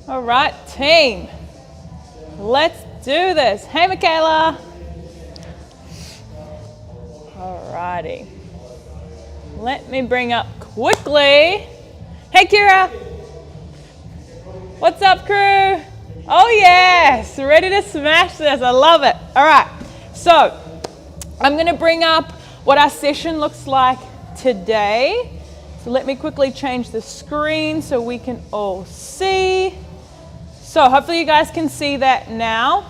All right, team. Let's do this. Hey, Michaela. All righty. Let me bring up quickly. Hey, Kira. What's up, crew? Oh, yes. Ready to smash this. I love it. All right. So I'm going to bring up what our session looks like today. So let me quickly change the screen so we can all see. So hopefully you guys can see that now.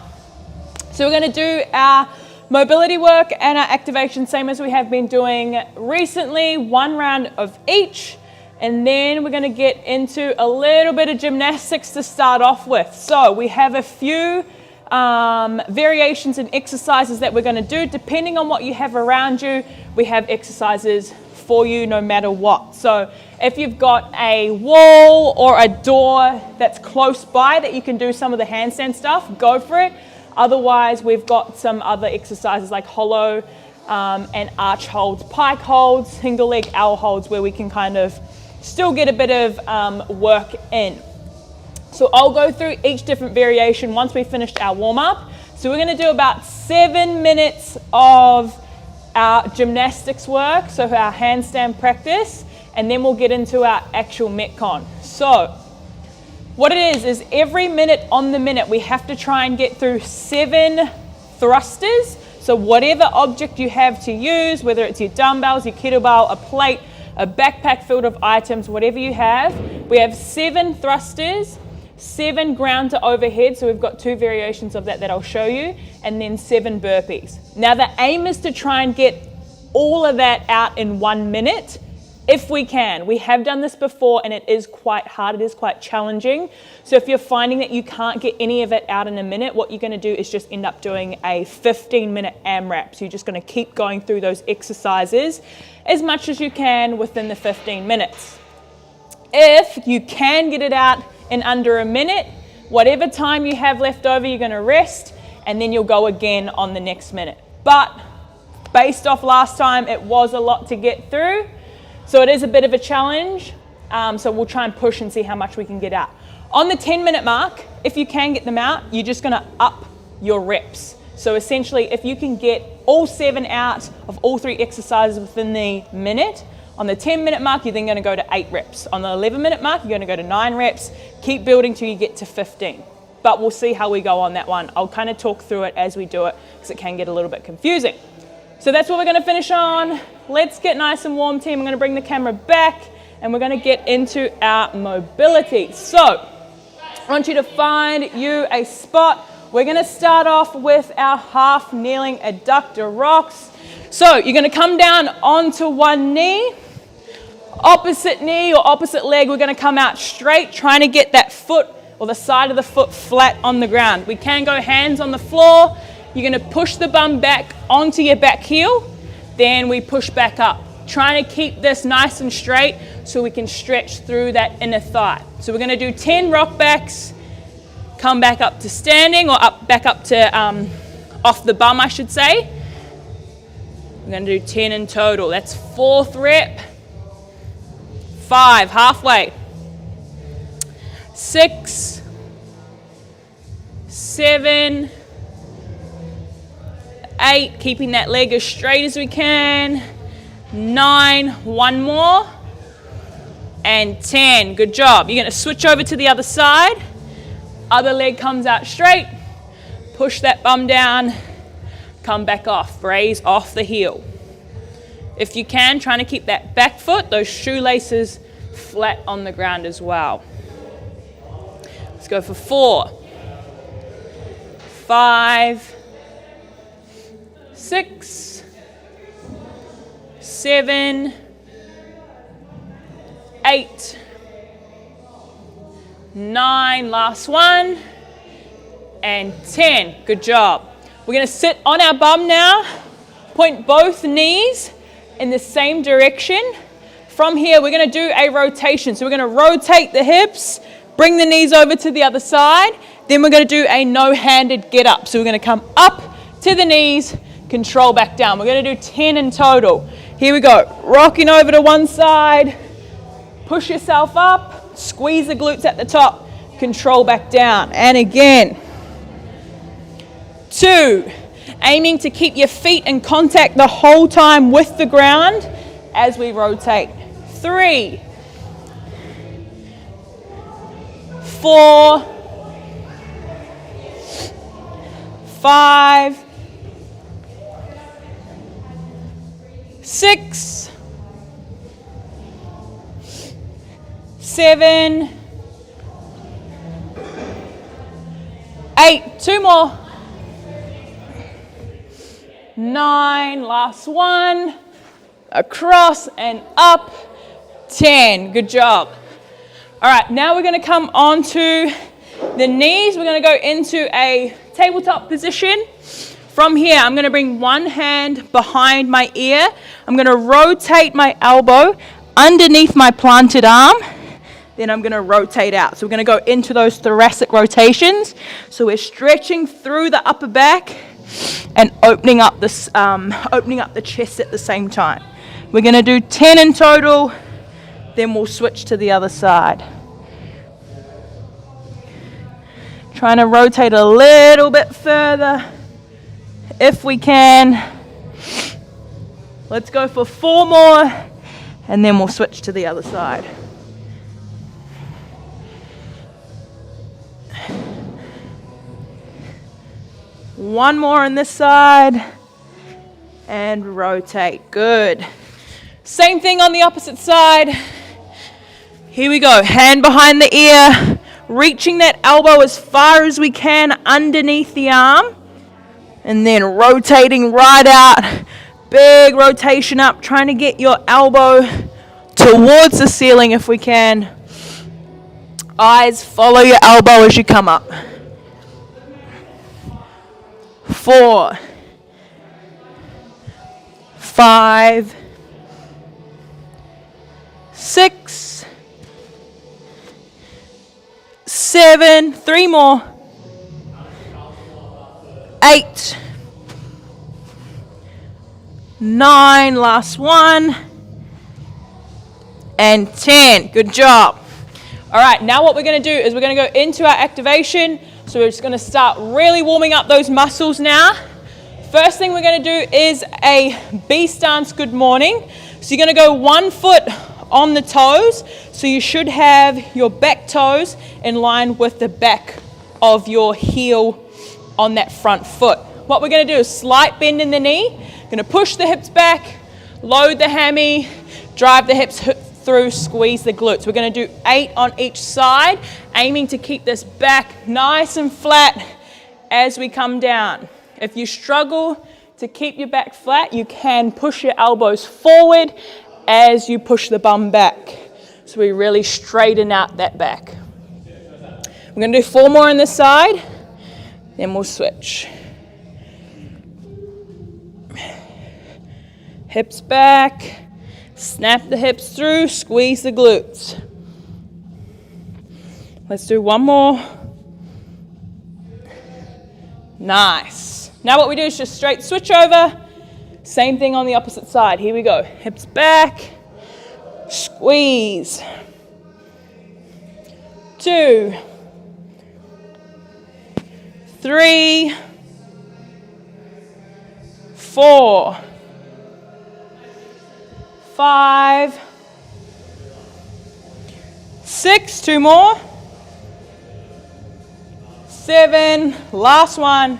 So we're going to do our mobility work and our activation, same as we have been doing recently, 1 round of each. And then we're going to get into a little bit of gymnastics to start off with. So we have a few variations and exercises that we're going to do. Depending on what you have around you, we have exercises for you no matter what. So if you've got a wall or a door that's close by that you can do some of the handstand stuff, go for it. Otherwise, we've got some other exercises like hollow and arch holds, pike holds, single leg owl holds, where we can kind of still get a bit of work in. So I'll go through each different variation once we've finished our warm-up. So we're going to do about 7 minutes of our gymnastics work, so our handstand practice, and then we'll get into our actual Metcon. So what it is every minute on the minute, we have to try and get through 7 thrusters. So whatever object you have to use, whether it's your dumbbells, your kettlebell, a plate, a backpack filled of items, whatever you have, we have 7 thrusters, 7 ground to overhead, so we've got 2 variations of that I'll show you, and then 7 burpees. Now the aim is to try and get all of that out in 1 minute, if we can. We have done this before and it is quite hard, it is quite challenging. So if you're finding that you can't get any of it out in a minute, what you're gonna do is just end up doing a 15-minute AMRAP. So you're just gonna keep going through those exercises as much as you can within the 15 minutes. If you can get it out in under a minute, whatever time you have left over, you're going to rest, and then you'll go again on the next minute. But based off last time, it was a lot to get through, so it is a bit of a challenge. So we'll try and push and see how much we can get out. On the 10-minute mark, if you can get them out, you're just going to up your reps. So essentially, if you can get all 7 out of all 3 exercises within the minute, on the 10-minute mark, you're then going to go to 8 reps. On the 11-minute mark, you're going to go to 9 reps. Keep building till you get to 15. But we'll see how we go on that one. I'll kind of talk through it as we do it because it can get a little bit confusing. So that's what we're going to finish on. Let's get nice and warm, team. I'm going to bring the camera back and we're going to get into our mobility. So I want you to find you a spot. We're going to start off with our half kneeling adductor rocks. So you're going to come down onto one knee. Opposite knee or opposite leg, we're going to come out straight, trying to get that foot or the side of the foot flat on the ground. We can go hands on the floor. You're going to push the bum back onto your back heel. Then we push back up, trying to keep this nice and straight so we can stretch through that inner thigh. So we're going to do 10 rock backs, come back up to standing, or back up to off the bum, I should say. We're going to do 10 in total. That's 4th rep. 5, halfway. 6, 7, 8, keeping that leg as straight as we can. 9, 1 more. And 10, good job. You're going to switch over to the other side. Other leg comes out straight. Push that bum down. Come back off. Raise off the heel. If you can, trying to keep that back foot, those shoelaces flat on the ground as well. Let's go for 4, 5, 6, 7, 8, 9, last one, and 10. Good job. We're going to sit on our bum now, point both knees in the same direction. From here, we're going to do a rotation. So we're going to rotate the hips, bring the knees over to the other side. Then we're going to do a no-handed get up. So we're going to come up to the knees, control back down. We're going to do 10 in total. Here we go. Rocking over to one side. Push yourself up. Squeeze the glutes at the top. control back down. And again. 2, aiming to keep your feet in contact the whole time with the ground as we rotate. 3, 4, 5, 6, 7, 8, 2 more, 9, last one, across and up, 10, good job. All right, now we're going to come onto the knees. We're going to go into a tabletop position. From here, I'm going to bring one hand behind my ear. I'm going to rotate my elbow underneath my planted arm. Then I'm going to rotate out. So we're going to go into those thoracic rotations. So we're stretching through the upper back and opening up the chest at the same time. We're going to do 10 in total. Then we'll switch to the other side. Trying to rotate a little bit further if we can. Let's go for 4 more and then we'll switch to the other side. One more on this side and rotate. Good. Same thing on the opposite side. Here we go. Hand behind the ear, reaching that elbow as far as we can underneath the arm, and then rotating right out. Big rotation up, trying to get your elbow towards the ceiling if we can. Eyes follow your elbow as you come up. 4, 5, 6, 7, 3 more, 8, 9, last one, and 10. Good job. All right, now what we're going to do is we're going to go into our activation. So we're just going to start really warming up those muscles now. First thing we're going to do is a B stance good morning. So you're going to go 1 foot on the toes. So you should have your back toes in line with the back of your heel on that front foot. What we're going to do is slight bend in the knee. Going to push the hips back, load the hammy, drive the hips through, squeeze the glutes. We're going to do 8 on each side, aiming to keep this back nice and flat as we come down. If you struggle to keep your back flat, you can push your elbows forward as you push the bum back. So we really straighten out that back. We're going to do 4 more on this side, then we'll switch. Hips back. Snap the hips through, squeeze the glutes. Let's do 1 more. Nice. Now what we do is just straight switch over. Same thing on the opposite side. Here we go. Hips back, squeeze. 2, 3, 4, 5, 6, 2 more, 7, last one,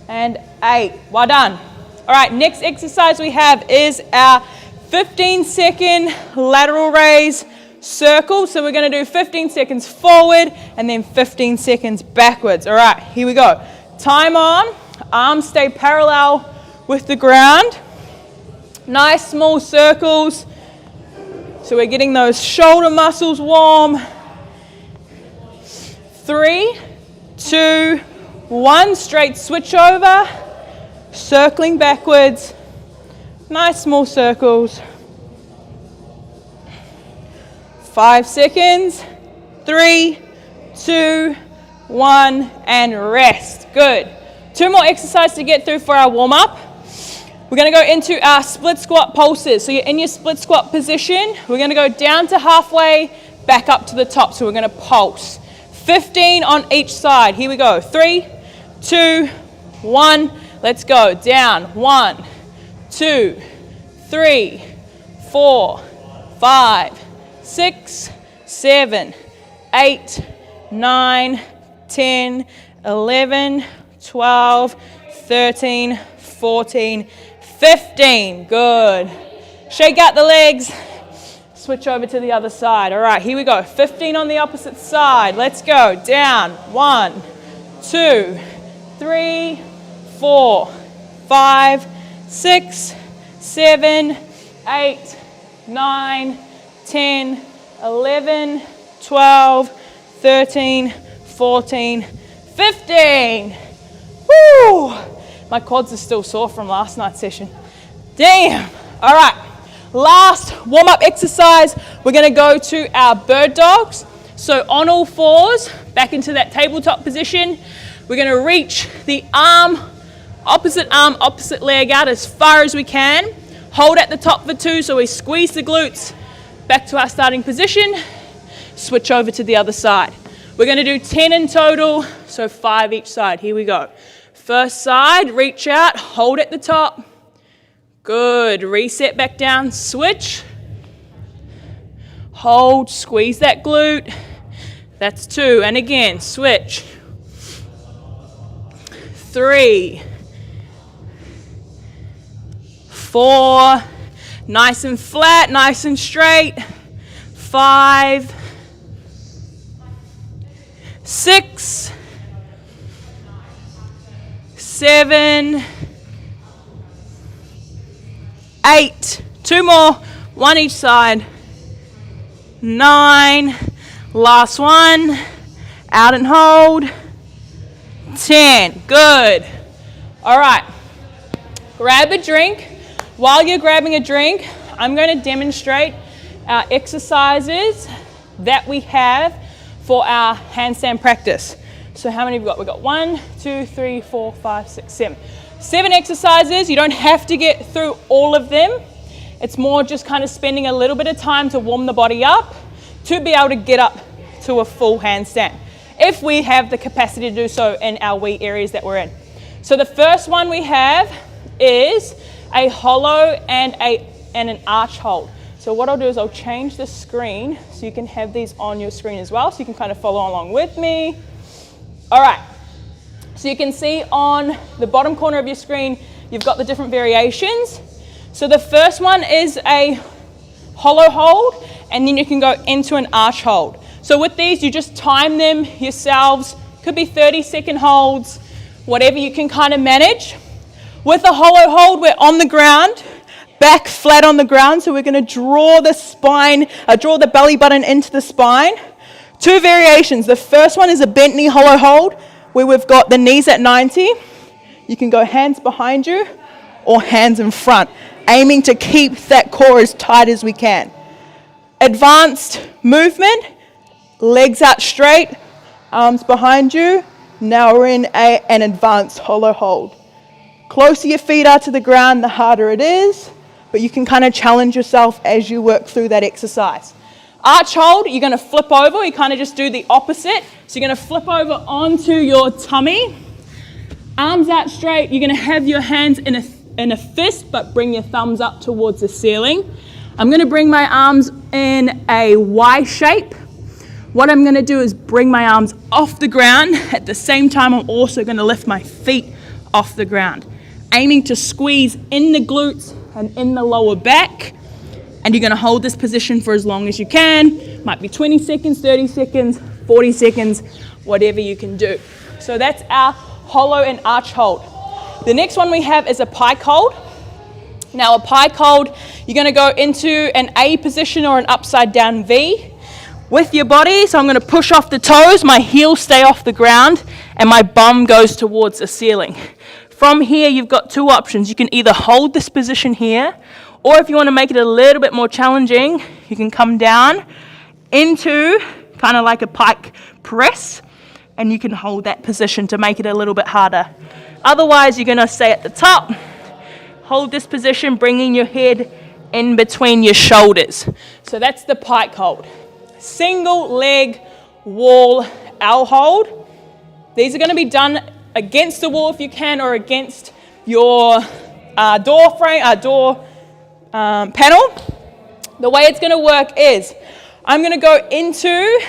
and 8. Well done. All right, next exercise we have is our 15-second lateral raise circle. So we're going to do 15 seconds forward and then 15 seconds backwards. All right, here we go. Time on, arms stay parallel with the ground. Nice small circles. So we're getting those shoulder muscles warm. 3, 2, 1, straight switch over. Circling backwards. Nice small circles. 5 seconds. 3, 2, 1, and rest. Good. 2 more exercises to get through for our warm-up. We're going to go into our split squat pulses. So you're in your split squat position. We're going to go down to halfway, back up to the top. So we're going to pulse. 15 on each side. Here we go. 3, 2, 1. Let's go. Down. 1, 2, 3, 4, 5, 6, 7, 8, 9, 10, 11, 12, 13, 14, 15. Good. Shake out the legs. Switch over to the other side. All right, here we go. 15 on the opposite side. Let's go. Down. 1, 2, 3, 4, 5, 6, 7, 8, 9, 10, 11, 12, 13, 14, 15. Woo! My quads are still sore from last night's session. Damn. All right. Last warm-up exercise, we're going to go to our bird dogs. So on all fours, back into that tabletop position. We're going to reach the arm, opposite leg out as far as we can. Hold at the top for 2, so we squeeze the glutes. Back to our starting position. Switch over to the other side. We're going to do 10 in total, so 5 each side. Here we go. First side, reach out, hold at the top. Good. Reset back down, switch. Hold, squeeze that glute. That's 2. And again, switch. 3, 4. Nice and flat, nice and straight. 5, 6, 7, 8, 2 more, 1 each side. 9, last one, out and hold. 10, good. All right, grab a drink. While you're grabbing a drink, I'm going to demonstrate our exercises that we have for our handstand practice. So how many have we got? We've got 1, 2, 3, 4, 5, 6, 7. 7 exercises. You don't have to get through all of them. It's more just kind of spending a little bit of time to warm the body up to be able to get up to a full handstand, if we have the capacity to do so in our wee areas that we're in. So the first one we have is a hollow and an arch hold. So what I'll do is I'll change the screen so you can have these on your screen as well, so you can kind of follow along with me. All right. So you can see on the bottom corner of your screen, you've got the different variations. So the first one is a hollow hold, and then you can go into an arch hold. So with these, you just time them yourselves. Could be 30-second holds, whatever you can kind of manage. With a hollow hold, we're on the ground, back flat on the ground. So we're going to draw the spine, draw the belly button into the spine. 2 variations. The first one is a bent knee hollow hold, where we've got the knees at 90. You can go hands behind you or hands in front, aiming to keep that core as tight as we can. Advanced movement, legs out straight, arms behind you. Now we're in an advanced hollow hold. Closer your feet are to the ground, the harder it is, but you can kind of challenge yourself as you work through that exercise. Arch hold, you're going to flip over. You kind of just do the opposite. So you're going to flip over onto your tummy. Arms out straight. You're going to have your hands in a fist, but bring your thumbs up towards the ceiling. I'm going to bring my arms in a Y shape. What I'm going to do is bring my arms off the ground. At the same time, I'm also going to lift my feet off the ground, aiming to squeeze in the glutes and in the lower back. And you're going to hold this position for as long as you can. Might be 20 seconds, 30 seconds, 40 seconds, whatever you can do. So that's our hollow and arch hold. The next one we have is a pike hold. Now a pike hold, you're going to go into an A position or an upside down V with your body. So I'm going to push off the toes, my heels stay off the ground, and my bum goes towards the ceiling. From here, you've got 2 options. You can either hold this position here, or if you want to make it a little bit more challenging, you can come down into kind of like a pike press, and you can hold that position to make it a little bit harder. Otherwise, you're going to stay at the top, hold this position, bringing your head in between your shoulders. So that's the pike hold. single leg wall L hold. These are going to be done against the wall if you can, or against your door panel. The way it's going to work is I'm going to go into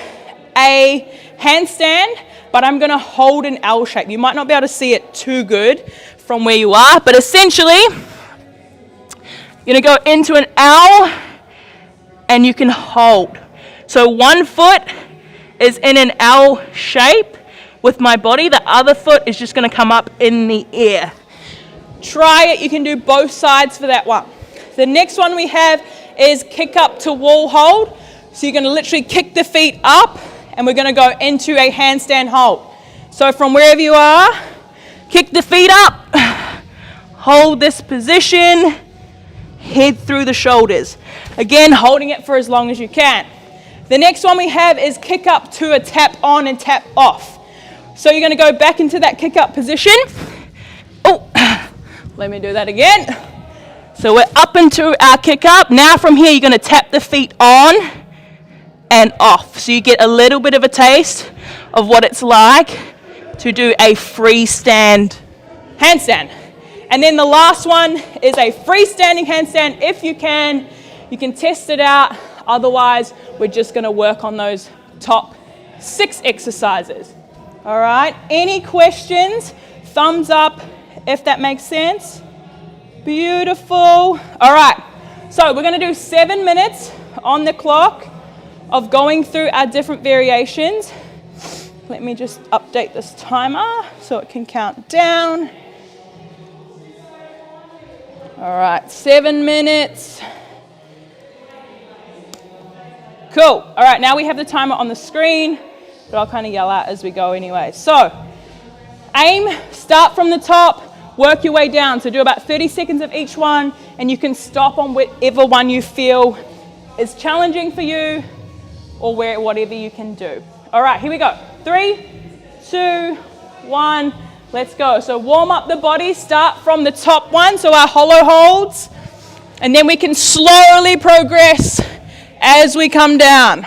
a handstand, but I'm going to hold an L shape. You might not be able to see it too good from where you are, but essentially you're going to go into an L and you can hold. So one foot is in an L shape with my body, the other foot is just going to come up in the air. Try it, you can do both sides for that one. The next one we have is kick up to wall hold. So you're going to literally kick the feet up and we're going to go into a handstand hold. So from wherever you are, kick the feet up, hold this position, head through the shoulders. Again, holding it for as long as you can. The next one we have is kick up to a tap on and tap off. So you're going to go back into that kick up position. Oh, let me do that again. So we're up into our kick up. Now from here, you're going to tap the feet on and off. So you get a little bit of a taste of what it's like to do a freestand handstand. And then the last one is a freestanding handstand. If you can test it out. Otherwise, we're just going to work on those top 6 exercises. All right, any questions? Thumbs up if that makes sense. Beautiful. All right, so we're going to do 7 minutes on the clock of going through our different variations. Let me just update this timer so it can count down. All right, 7 minutes. Cool. All right, now we have the timer on the screen, but I'll kind of yell out as we go anyway. So, aim, start from the top, work your way down. So do about 30 seconds of each one, and you can stop on whatever one you feel is challenging for you, or whatever you can do. All right, here we go. 3, 2, 1, let's go. So warm up the body, start from the top one, so our hollow holds, and then we can slowly progress as we come down.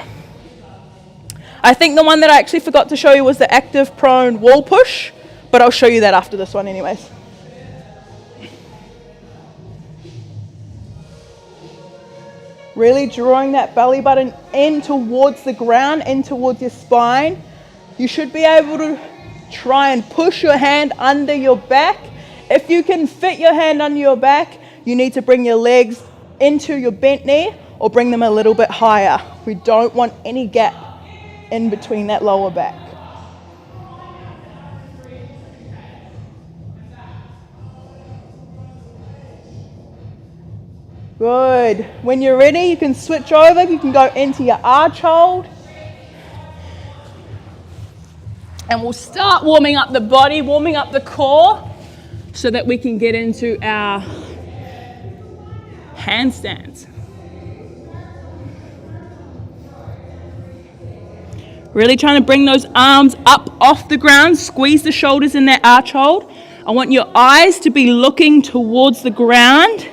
I think the one that I actually forgot to show you was the active prone wall push, but I'll show you that after this one anyways. Really drawing that belly button in towards the ground, in towards your spine. You should be able to try and push your hand under your back. If you can fit your hand under your back, you need to bring your legs into your bent knee or bring them a little bit higher. We don't want any gap in between that lower back. Good. When you're ready, you can switch over. You can go into your arch hold. And we'll start warming up the body, warming up the core, so that we can get into our handstands. Really trying to bring those arms up off the ground, squeeze the shoulders in that arch hold. I want your eyes to be looking towards the ground.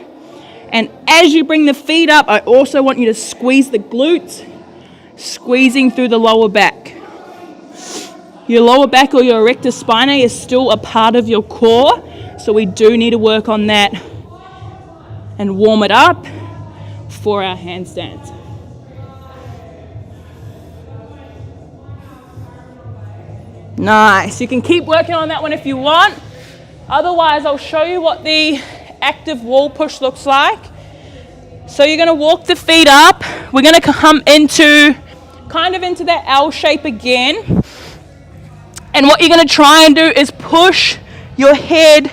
And as you bring the feet up, I also want you to squeeze the glutes, squeezing through the lower back. Your lower back or your erector spinae is still a part of your core, so we do need to work on that and warm it up for our handstands. Nice. You can keep working on that one if you want. Otherwise, I'll show you what the active wall push looks like. So you're going to walk the feet up. We're going to come into that L shape again. And what you're going to try and do is push your head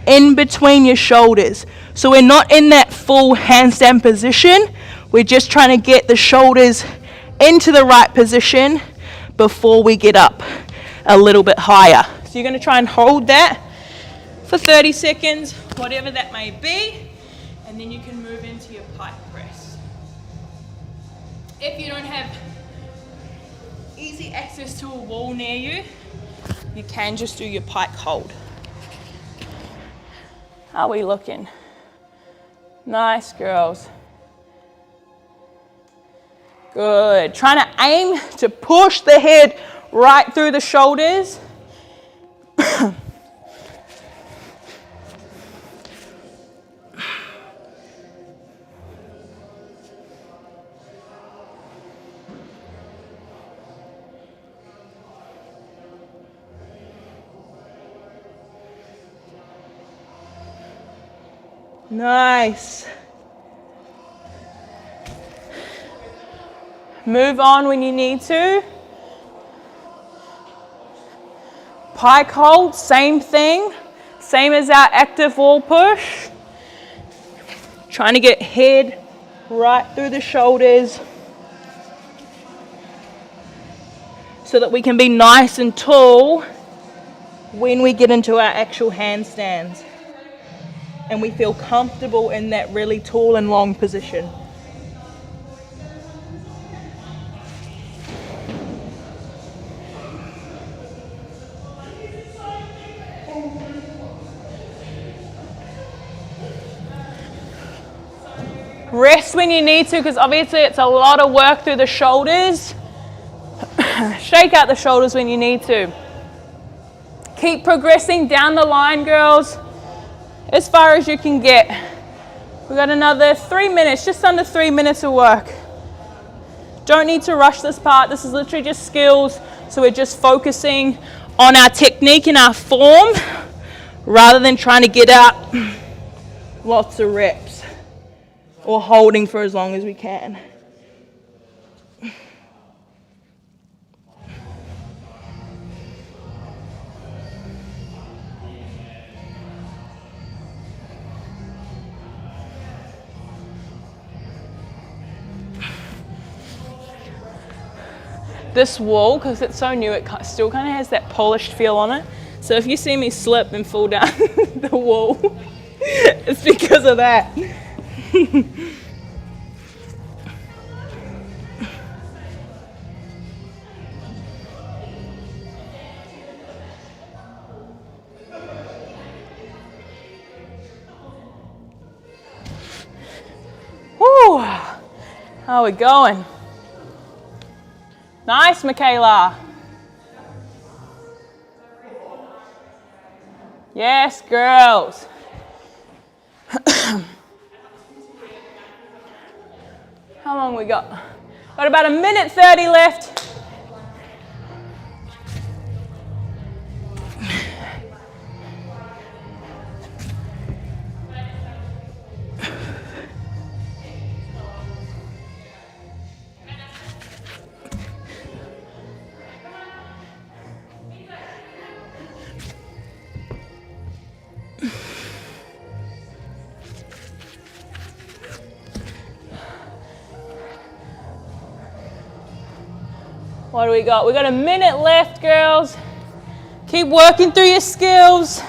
in between your shoulders. So we're not in that full handstand position. We're just trying to get the shoulders into the right position before we get up a little bit higher. So you're going to try and hold that for 30 seconds, whatever that may be, and then you can move into your pike press. If you don't have easy access to a wall near you, you can just do your pike hold. How are we looking? Nice, girls. Good. Trying to aim to push the head right through the shoulders. Nice. Move on when you need to. Pike hold, same thing. Same as our active wall push. Trying to get head right through the shoulders so that we can be nice and tall when we get into our actual handstands. And we feel comfortable in that really tall and long position. Rest when you need to, because obviously it's a lot of work through the shoulders. Shake out the shoulders when you need to. Keep progressing down the line, girls, as far as you can get. We've got another 3 minutes, just under 3 minutes of work. Don't need to rush this part. This is literally just skills. So we're just focusing on our technique and our form rather than trying to get out lots of reps or holding for as long as we can. This wall, because it's so new, it still kind of has that polished feel on it. So if you see me slip and fall down the wall, it's because of that. Woo! How are we going? Nice, Michaela. Yes, girls. How long we got? Got about 1:30 left. What do we got? We got 1 minute left, girls. Keep working through your skills.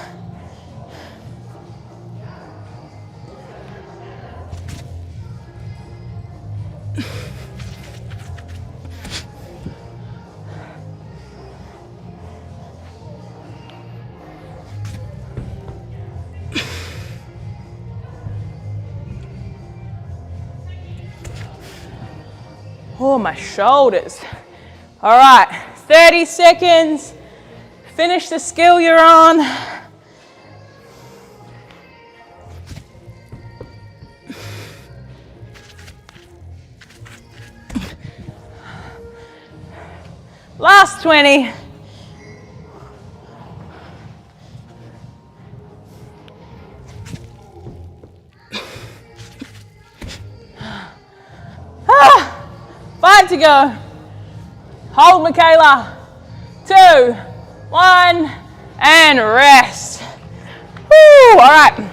Oh, my shoulders. All right, 30 seconds. Finish the skill you're on. Last 20. Ah, 5 to go. Hold, Michaela. 2, 1, and rest. Woo, all right.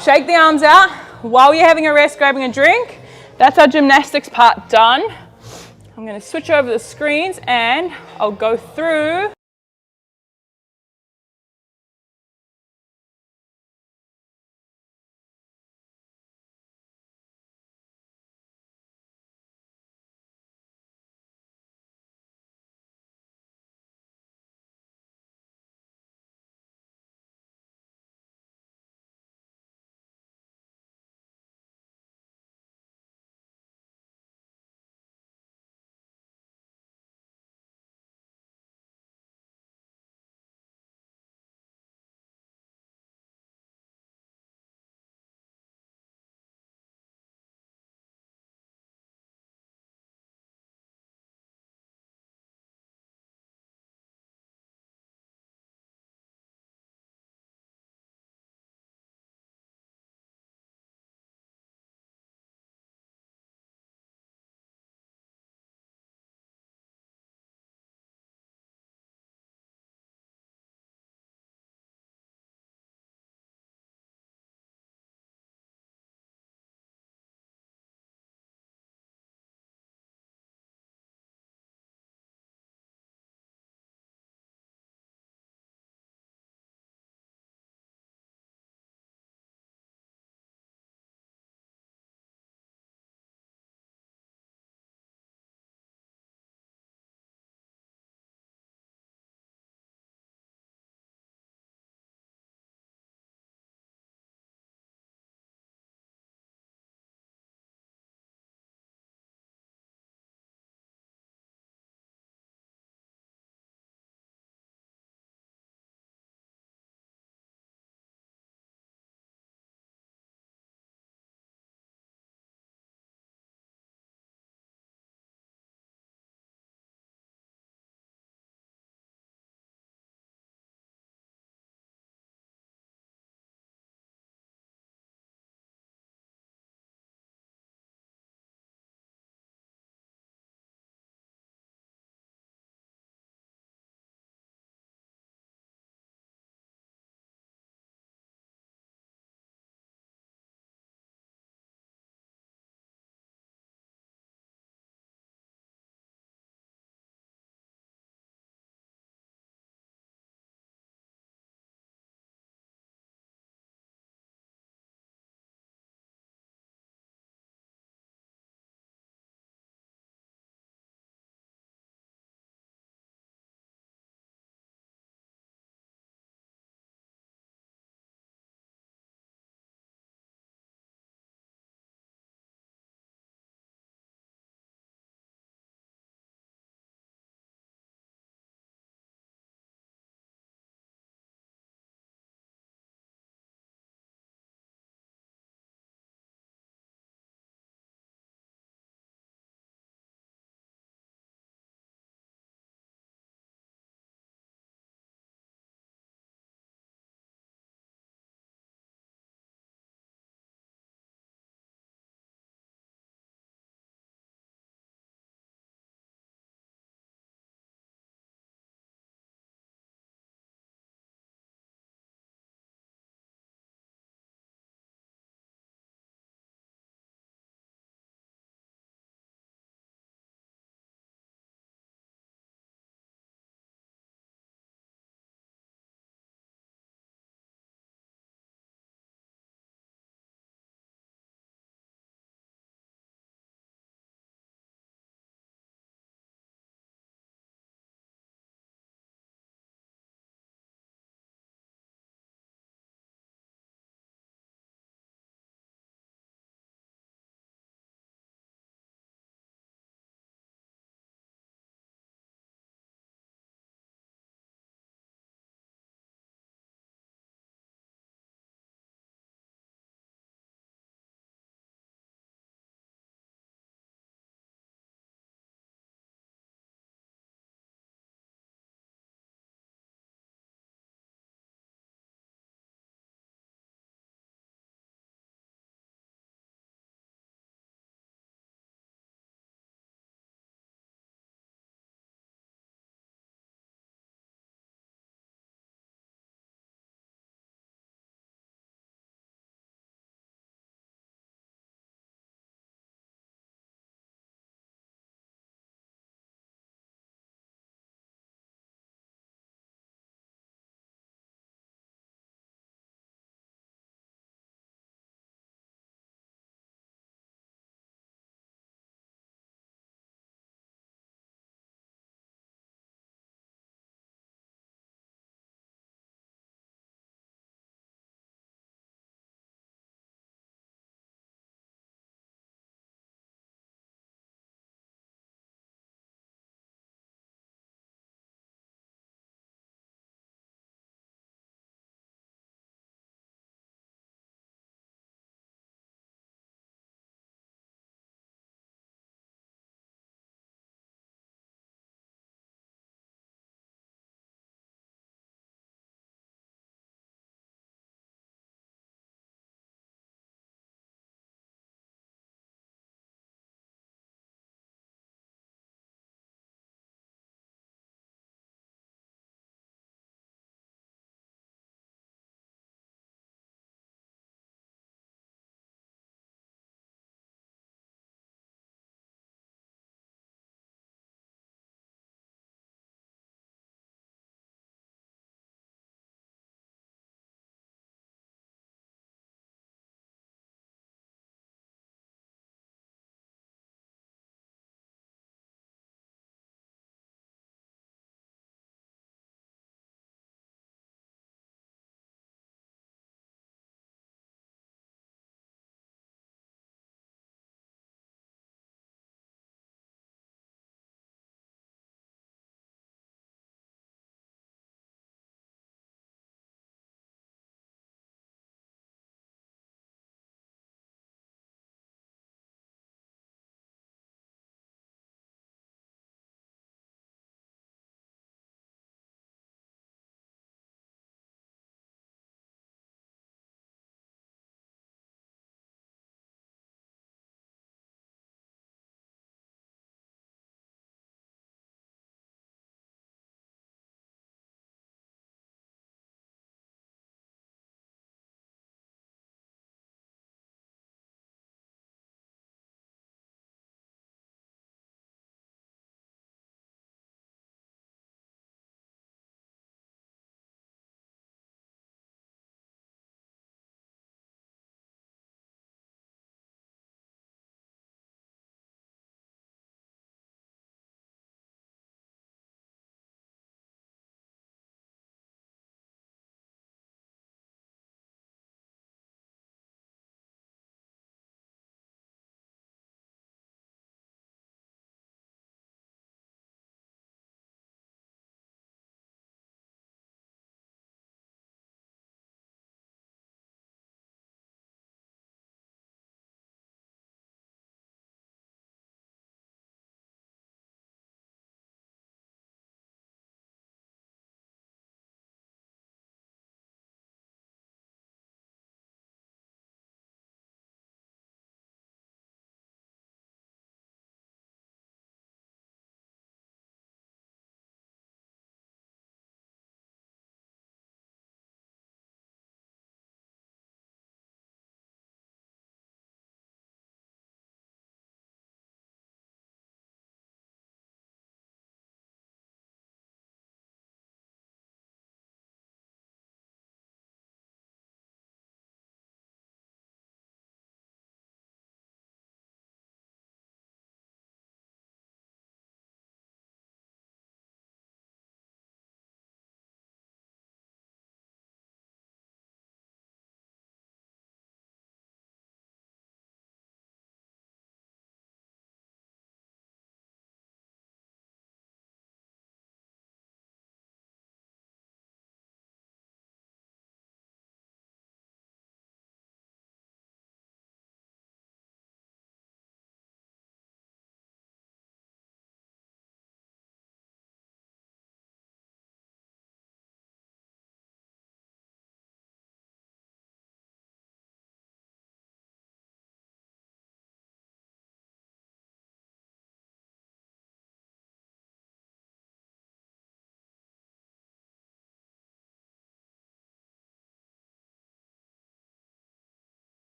Shake the arms out. While you're having a rest, grabbing a drink. That's our gymnastics part done. I'm going to switch over the screens and I'll go through